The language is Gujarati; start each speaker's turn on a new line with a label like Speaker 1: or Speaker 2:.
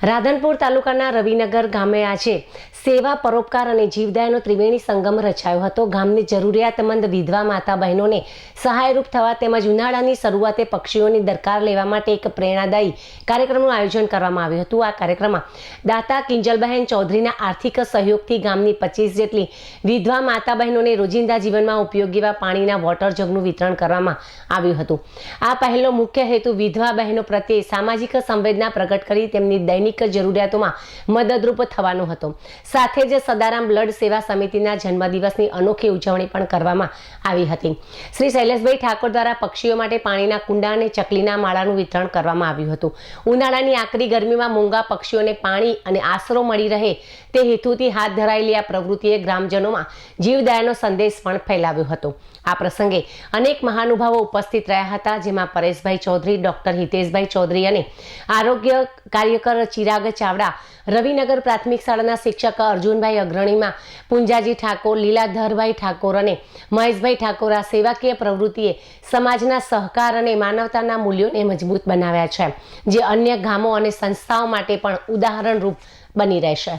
Speaker 1: રાધનપુર તાલુકાના રવિનગર ગામે આજે સેવા પરોપકાર અને જીવદયાનો ત્રિવેણી સંગમ રચાયો હતો। ગામની જરૂરિયાતમંદ વિધવા માતા બહેનોને સહાયરૂપ થવા તેમજ ઉનાળાની શરૂઆતે પક્ષીઓની દરકાર લેવા માટે એક પ્રેરણાદાયી કાર્યક્રમનું આયોજન કરવામાં આવ્યું હતું। આ કાર્યક્રમમાં દાતા કિંજલબહેન ચૌધરીના આર્થિક સહયોગથી ગામની 25 જેટલી વિધવા માતા બહેનોને રોજિંદા જીવનમાં ઉપયોગી એવા પાણીના વોટર જગનું વિતરણ કરવામાં આવ્યું હતું। આ પહેલનો મુખ્ય હેતુ વિધવા બહેનો પ્રત્યે સામાજિક સંવેદના પ્રગટ કરી તેમની દૈનિક જરૂરિયાતોમાં મદદરૂપ થવાનો હતો। સાથે જ સદારામ બ્લડ સેવા સમિતિના જન્મદિવસની અનોખી ઉજવણી પણ કરવામાં આવી હતી। શ્રી શૈલેષભાઈ ઠાકોર દ્વારા પક્ષીઓ માટે પાણીના કુંડા અને ચકલીના માળાનું વિતરણ કરવામાં આવ્યું હતું। ઉનાળાની આકરી ગરમીમાં મૂંગા પક્ષીઓને પાણી અને આશરો મળી રહે તે હેતુથી હાથ ધરાયેલી આ પ્રવૃત્તિએ ગ્રામજનોમાં જીવદયાનો સંદેશ પણ ફેલાવ્યો હતો। આ પ્રસંગે અનેક મહાનુભાવો ઉપસ્થિત રહ્યા હતા, જેમાં પરેશભાઈ ચૌધરી, ડોક્ટર હિતેશભાઈ ચૌધરી અને આરોગ્ય કાર્યકર ચિરાગ ચાવડા, રવિનગર પ્રાથમિક શાળાના શિક્ષક અર્જુનભાઈ અગ્રણીમાં, પુંજાજી ઠાકોર, લીલાધરભાઈ ઠાકોર અને મહેશભાઈ ઠાકોર। આ સેવાકીય પ્રવૃત્તિએ સમાજના સહકાર અને માનવતાના મૂલ્યોને મજબૂત બનાવ્યા છે, જે અન્ય ગામો અને સંસ્થાઓ માટે પણ ઉદાહરણરૂપ બની રહેશે।